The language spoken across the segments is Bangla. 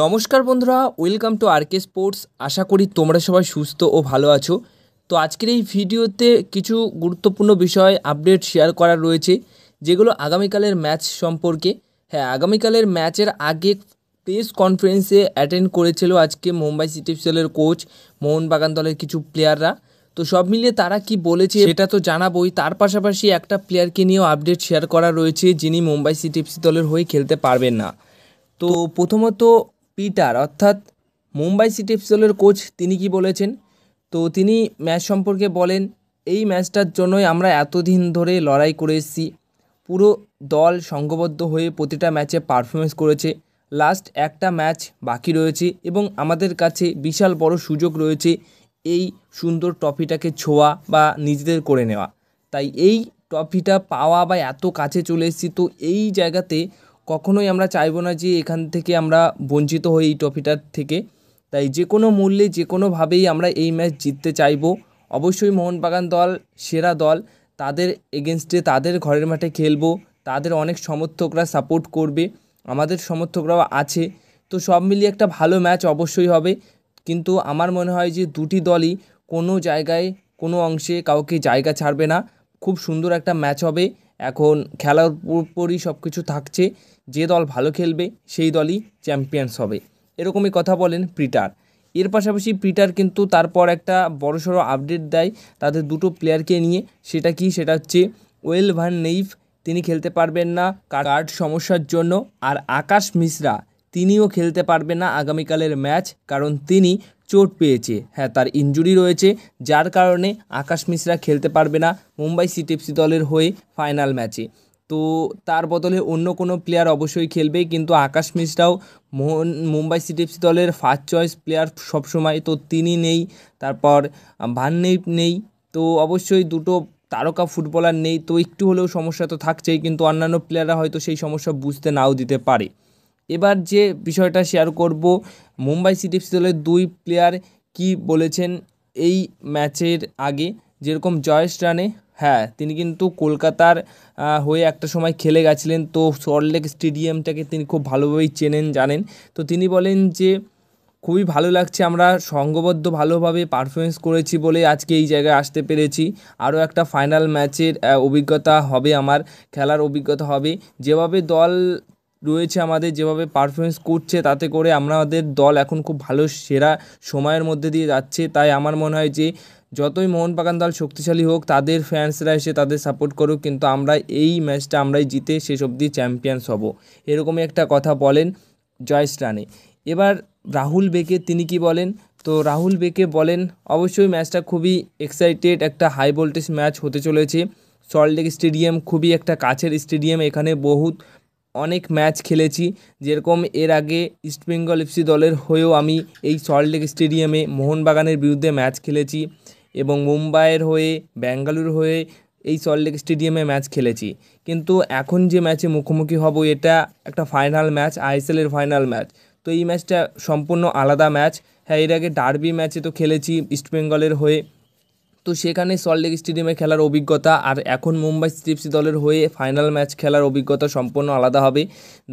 নমস্কার বন্ধুরা, ওয়েলকাম টু আরকে স্পোর্টস। আশা করি তোমরা সবাই সুস্থ ও ভালো আছো। তো আজকের এই ভিডিওতে কিছু গুরুত্বপূর্ণ বিষয় আপডেট শেয়ার করার রয়েছে, যেগুলো আগামীকালের ম্যাচ সম্পর্কে। হ্যাঁ, আগামীকালের ম্যাচের আগে প্রেস কনফারেন্সে অ্যাটেন্ড করেছিল আজকে মুম্বাই সিটি এফসির কোচ, মোহনবাগান দলের কিছু প্লেয়াররা। তো সব মিলিয়ে তারা কি বলেছে সেটা তো জানাবোই, তার পাশাপাশি একটা প্লেয়ারকে নিয়েও আপডেট শেয়ার করা রয়েছে যিনি মুম্বাই সিটি এফসি দলের হয়ে খেলতে পারবেন না। তো প্রথমত পিটার অর্থাৎ মুম্বাই সিটি এফসি দলের কোচ, তিনি কি বলেছেন? তো তিনি ম্যাচ সম্পর্কে বলেন, এই ম্যাচটার জন্যই আমরা এতদিন ধরে লড়াই করে এসেছি। পুরো দল সংঘবদ্ধ হয়ে প্রতিটা ম্যাচে পারফরমেন্স করেছে। লাস্ট একটা ম্যাচ বাকি রয়েছে এবং আমাদের কাছে বিশাল বড় সুযোগ রয়েছে এই সুন্দর ট্রফিটাকে ছোঁয়া বা নিজেদের করে নেওয়া। তাই এই ট্রফিটা পাওয়া বা এত কাছে চলে এসেছি, তো এই জায়গাতে কখনোই আমরা চাইবো না যে এখান থেকে আমরা বঞ্চিত হই এই ট্রফিটার থেকে। তাই যে কোনো মূল্যে যে কোনোভাবেই আমরা এই ম্যাচ জিততে চাইবো। অবশ্যই মোহনবাগান দল সেরা দল, তাদের এগেনস্টে তাদের ঘরের মাঠে খেলবো, তাদের অনেক সমর্থকরা সাপোর্ট করবে, আমাদের সমর্থকরাও আছে। তো সব মিলিয়ে একটা ভালো ম্যাচ অবশ্যই হবে। কিন্তু আমার মনে হয় যে দুটি দলই কোনো জায়গায় কোনো অংশে কাউকে জায়গা ছাড়বে না। খুব সুন্দর একটা ম্যাচ হবে। এখন খেলার উপরই সব কিছু থাকছে, যে দল ভালো খেলবে সেই দলই চ্যাম্পিয়ন্স হবে, এরকমই কথা বলেন পিটার। এর পাশাপাশি পিটার কিন্তু তারপর একটা বড়সড় আপডেট দেয় তাদের দুটো প্লেয়ারকে নিয়ে। সেটা হচ্ছে ওয়েল ভ্যান নেইভ, তিনি খেলতে পারবেন না কার্ড সমস্যার জন্য। আর আকাশ মিশ্রা, তিনিও খেলতে পারবেন না আগামীকালের ম্যাচ, কারণ তিনি চোট পেয়েছে। হ্যাঁ, তার ইনজুরি রয়েছে, যার কারণে আকাশ মিশ্রা খেলতে পারবে না মুম্বাই সিটি এফসি দলের হয়ে ফাইনাল ম্যাচে। তো তার বদলে অন্য কোনো প্লেয়ার অবশ্যই খেলবে, কিন্তু আকাশ মিশ্রাও মুম্বাই সিটি এফসি দলের ফার্স্ট চয়েস প্লেয়ার সবসময়, তো তিনি নেই। তারপর ভান নেই। তো অবশ্যই দুটো তারকা ফুটবলার নেই, তো একটু হলেও সমস্যা তো থাকছেই, কিন্তু অন্যান্য প্লেয়াররা হয়তো সেই সমস্যা বুঝতে নাও দিতে পারে। এবার যে বিষয়টা শেয়ার করব, মুম্বাই সিটি এফসি দলের দুই প্লেয়ার কি বলেছেন এই ম্যাচের আগে। যেরকম জয়েশ রানে, হ্যাঁ তিনি কিন্তু কলকাতার হয়ে একটা সময় খেলে গেছিলেন, তো সল্টলেক স্টেডিয়ামটাকে তিনি খুব ভালোভাবেই চেনেন, জানেন। তো তিনি বলেন যে খুবই ভালো লাগছে, আমরা সংঘবদ্ধ ভালোভাবে পারফরমেন্স করেছি বলে আজকে এই জায়গায় আসতে পেরেছি। আরও একটা ফাইনাল ম্যাচের অভিজ্ঞতা হবে, আমার খেলার অভিজ্ঞতা হবে। যেভাবে দল রয়েছে আমাদের, যেভাবে পারফরমেন্স করছে, তাতে করে আমাদের দল এখন খুব ভালো সেরা সময়ের মধ্যে দিয়ে যাচ্ছে। তাই আমার মনে হয় যে যতই মোহনবাগান দল শক্তিশালী হোক, তাদের ফ্যান্সরা এসে তাদের সাপোর্ট করুক, কিন্তু আমরা এই ম্যাচটা আমরাই জিতে শেষ অবধি চ্যাম্পিয়ন্স হব, এরকমই একটা কথা বলেন জয়েশ রানে। এবার রাহুল বেকে তিনি কি বলেন? তো রাহুল বেকে বলেন, অবশ্যই ম্যাচটা খুবই এক্সাইটেড, একটা হাই ভোল্টেজ ম্যাচ হতে চলেছে। সল্টলেক স্টেডিয়াম খুবই একটা কাছের স্টেডিয়াম, এখানে অনেক ম্যাচ খেলেছি। যেরকম এর আগে ইস্টবেঙ্গল এফসি দলের হয়েও আমি এই সল্টলেক স্টেডিয়ামে মোহনবাগানের বিরুদ্ধে ম্যাচ খেলেছি, এবং মুম্বাইয়ের হয়ে, ব্যাঙ্গালুরু হয়ে এই সল্টলেক স্টেডিয়ামে ম্যাচ খেলেছি। কিন্তু এখন যে ম্যাচে মুখোমুখি হব, এটা একটা ফাইনাল ম্যাচ, আইএসএলের ফাইনাল ম্যাচ। তো এই ম্যাচটা সম্পূর্ণ আলাদা ম্যাচ। হ্যাঁ, এর আগে ডার্বি ম্যাচে তো খেলেছি ইস্টবেঙ্গলের হয়ে, তো সেখানে সল্টলেক স্টেডিয়ামে খেলার অভিজ্ঞতা আর এখন মুম্বাই সিটি এফসি দলের হয়ে ফাইনাল ম্যাচ খেলার অভিজ্ঞতা সম্পূর্ণ আলাদা হবে।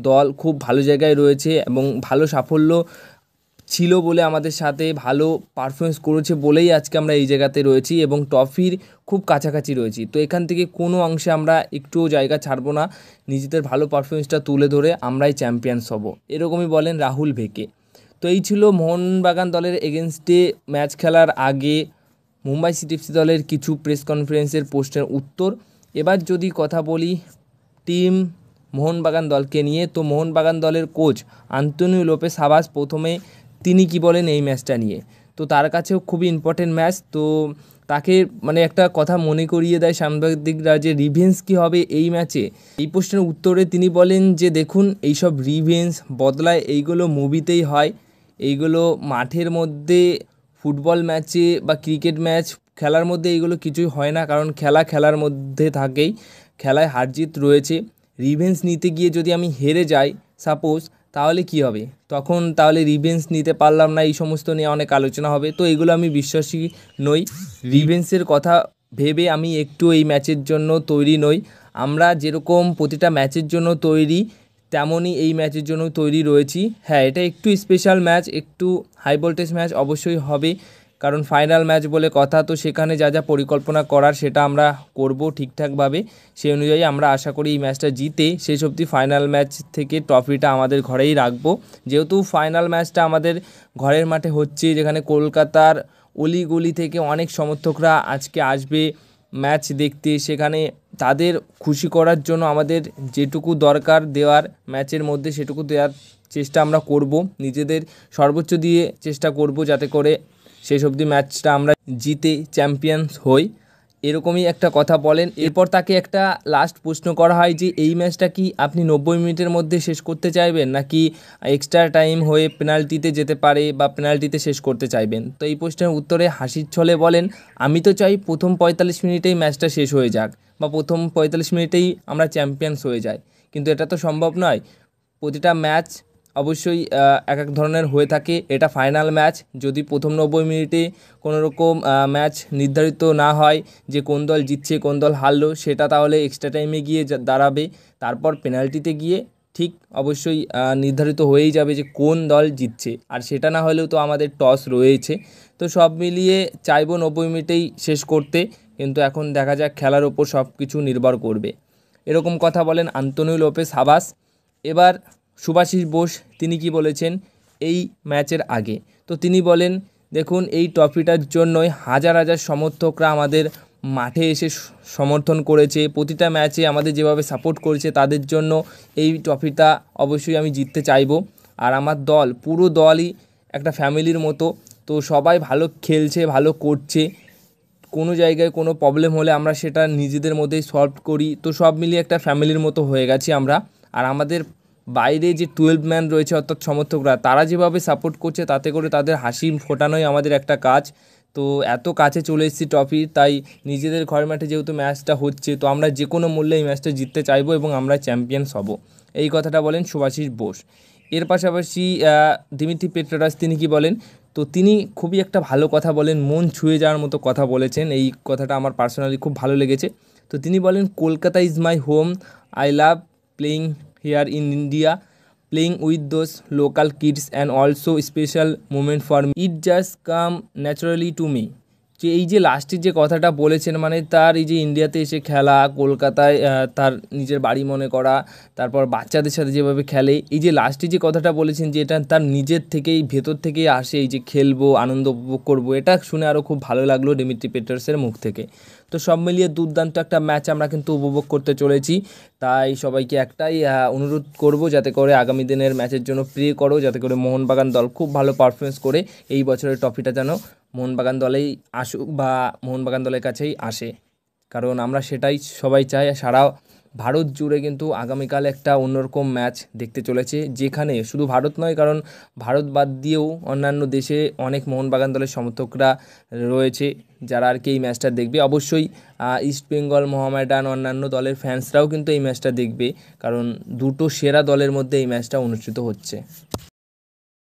দল খুব ভালো জায়গায় রয়েছে এবং ভালো সাফল্য ছিল বলে, আমাদের সাথে ভালো পারফরমেন্স করেছে বলেই আজকে আমরা এই জায়গাতে রয়েছি এবং ট্রফির খুব কাছাকাছি রয়েছি। তো এখান থেকে কোনো অংশে আমরা একটুও জায়গা ছাড়বো না, নিজেদের ভালো পারফরমেন্সটা তুলে ধরে আমরাই চ্যাম্পিয়ন্স হব, এরকমই বলেন রাহুল ভেকে। তো এই ছিল মোহনবাগান দলের এগেনস্টে ম্যাচ খেলার আগে মুম্বাই সিটি এফসি দলের কিছু প্রেস কনফারেন্সের প্রশ্নের উত্তর। এবার যদি কথা বলি টিম মোহনবাগান দলকে নিয়ে, তো মোহনবাগান দলের কোচ আন্তোনিও লোপেস হাবাস প্রথমে তিনি কি বলেন এই ম্যাচটা নিয়ে। তো তার কাছেও খুবই ইম্পর্টেন্ট ম্যাচ, তো তাকে একটা কথা মনে করিয়ে দেয় সাংবাদিকরা যে রিভেঞ্জ কী হবে এই ম্যাচে। এই প্রশ্নের উত্তরে তিনি বলেন যে দেখুন, এইসব রিভেঞ্জ বদলায় এইগুলো মুভিতেই হয়, এইগুলো মাঠের মধ্যে ফুটবল ম্যাচে বা ক্রিকেট ম্যাচ খেলার মধ্যে এইগুলো কিছুই হয় না, কারণ খেলার মধ্যে থাকেই, খেলায় হার জিত রয়েছে। রিভেঞ্জ নিতে গিয়ে যদি আমি হেরে যাই সাপোজ, তাহলে কি হবে? তাহলে রিভেঞ্জ নিতে পারলাম না, এই সমস্ত নিয়ে অনেক আলোচনা হবে। তো এগুলো আমি বিশ্বাসী নই, রিভেঞ্জের কথা ভেবে আমি একটু এই ম্যাচের জন্য তৈরি নই। আমরা যেরকম প্রতিটা ম্যাচের জন্য তৈরি, তেমনই এই ম্যাচের জন্য তৈরি রয়েছি। হ্যাঁ, এটা একটু স্পেশাল ম্যাচ, একটু হাই ভোল্টেজ ম্যাচ অবশ্যই হবে, কারণ ফাইনাল ম্যাচ বলে কথা। তো সেখানে যা যা পরিকল্পনা করার সেটা আমরা করব ঠিকঠাকভাবে। সেই অনুযায়ী আমরা আশা করি এই ম্যাচটা জিতে শেষ অবধি ফাইনাল ম্যাচ থেকে ট্রফিটা আমাদের ঘরেই রাখবো। যেহেতু ফাইনাল ম্যাচটা আমাদের ঘরের মাঠে হচ্ছে, যেখানে কলকাতার অলিগলি থেকে অনেক সমর্থকরা আজকে আসবে ম্যাচ দেখতে, সেখানে তাদের খুশি করার জন্য আমাদের যেটুকু দরকার দেওয়ার ম্যাচের মধ্যে সেটুকু দেওয়ার চেষ্টা আমরা করব, নিজেদের সর্বোচ্চ দিয়ে চেষ্টা করব যাতে করে শেষ অবধি ম্যাচটা আমরা জিতে চ্যাম্পিয়ন্স হই, এরকমই একটা কথা বলেন। এরপর তাকে একটা লাস্ট প্রশ্ন করা হয় যে এই ম্যাচটা কি আপনি 90 মিনিটের মধ্যে শেষ করতে চাইবেন, নাকি এক্সট্রা টাইম হয়ে পেনাল্টিতে যেতে পারে বা পেনাল্টিতে শেষ করতে চাইবেন। তো এই প্রশ্নের উত্তরে হাসির ছলে বলেন, আমি তো চাই প্রথম 45 মিনিটেই ম্যাচটা শেষ হয়ে যাক, বা প্রথম 45 মিনিটেই আমরা চ্যাম্পিয়ন্স হয়ে যাই, কিন্তু এটা তো সম্ভব নয়। প্রতিটা ম্যাচ অবশ্যই এক এক ধরনের হয়ে থাকে। এটা ফাইনাল ম্যাচ, যদি প্রথম 90 মিনিটে কোনো রকম ম্যাচ নির্ধারিত না হয় যে কোন দল জিতছে কোন দল হারলো, সেটা তাহলে এক্সট্রা টাইমে গিয়ে দাঁড়াবে। তারপর পেনাল্টিতে গিয়ে ঠিক অবশ্যই নির্ধারিত হয়েই যাবে যে কোন দল জিতছে, আর সেটা না হলেও তো আমাদের টস রয়েছে। তো সব মিলিয়ে চাইবো 90 মিনিটেই শেষ করতে, কিন্তু এখন দেখা যাক, খেলার ওপর সব কিছু নির্ভর করবে। এরকম কথা বলেন আন্তোনিও লোপেস হাবাস। এবার শুভাশিস বোস তিনি কি বলেছেন এই ম্যাচের আগে? তো তিনি বলেন, দেখুন এই ট্রফিটার জন্যই হাজার হাজার সমর্থকরা আমাদের মাঠে এসে সমর্থন করেছে, প্রতিটা ম্যাচে আমাদের যেভাবে সাপোর্ট করেছে, তাদের জন্য এই ট্রফিটা অবশ্যই আমি জিততে চাইবো। আর আমার দল, পুরো দলই একটা ফ্যামিলির মতো, তো সবাই ভালো খেলছে, ভালো করছে। কোনো জায়গায় কোনো প্রবলেম হলে আমরা সেটা নিজেদের মধ্যেই সলভ করি। তো সব মিলিয়ে একটা ফ্যামিলির মতো হয়ে গেছি আমরা। আর আমাদের বাইরে যে 12 ম্যান রয়েছে অর্থাৎ সমর্থকরা, তারা যেভাবে সাপোর্ট করছে, তাতে করে তাদের হাসি ফোটানোই আমাদের একটা কাজ। তো এত কাছে চলে এসেছি ট্রফি, তাই নিজেদের ঘরের মাঠে যেহেতু ম্যাচটা হচ্ছে, তো আমরা যে কোনো মূল্যে এই ম্যাচটা জিততে চাইবো এবং আমরা চ্যাম্পিয়ন্স হব, এই কথাটা বলেন শুভাশিস বোস। এর পাশাপাশি দিমিত্রি পেট্রাস তিনি কি বলেন? তো তিনি খুবই একটা ভালো কথা বলেন, মন ছুঁয়ে যাওয়ার মতো কথা বলেছেন। এই কথাটা আমার পার্সোনালি খুব ভালো লেগেছে। তো তিনি বলেন, Kolkata is my home, I love playing here in India, playing with those local kids and also special moment for me, it just come naturally to me. যে এই যে লাস্টের যে কথাটা বলেছেন, মানে তার এই যে ইন্ডিয়াতে এসে খেলা, কলকাতায় তার নিজের বাড়ি মনে করা, তারপর বাচ্চাদের সাথে যেভাবে খেলে, এই যে লাস্টে যে কথাটা বলেছেন যে এটা তার নিজের থেকেই ভেতর থেকেই আসে, এই যে খেলবো, আনন্দ উপভোগ করবো, এটা শুনে আরও খুব ভালো লাগলো দিমিত্রি পেট্রাসের মুখ থেকে। তো সব মিলিয়ে দুর্দান্ত একটা ম্যাচ আমরা কিন্তু উপভোগ করতে চলেছি। তাই সবাইকে একটাই অনুরোধ করব, যাতে করে আগামী দিনের ম্যাচের জন্য প্রে করো, যাতে করে মোহনবাগান দল খুব ভালো পারফরমেন্স করে এই বছরের ট্রফিটা যেন মোহনবাগান দলেই আসুক বা মোহনবাগান দলের কাছেই আসে, কারণ আমরা সেটাই সবাই চাই। সারা ভারত জুড়ে কিন্তু আগামীকাল একটা অন্যরকম ম্যাচ দেখতে চলেছে, যেখানে শুধু ভারত নয়, কারণ ভারত বাদ দিয়েও অন্যান্য দেশে অনেক মোহনবাগান দলের সমর্থকরা রয়েছে যারা আর কি এই ম্যাচটা দেখবে। অবশ্যই ইস্টবেঙ্গল, মোহামেডান, অন্যান্য দলের ফ্যান্সরাও কিন্তু এই ম্যাচটা দেখবে, কারণ দুটো সেরা দলের মধ্যে এই ম্যাচটা অনুষ্ঠিত হচ্ছে।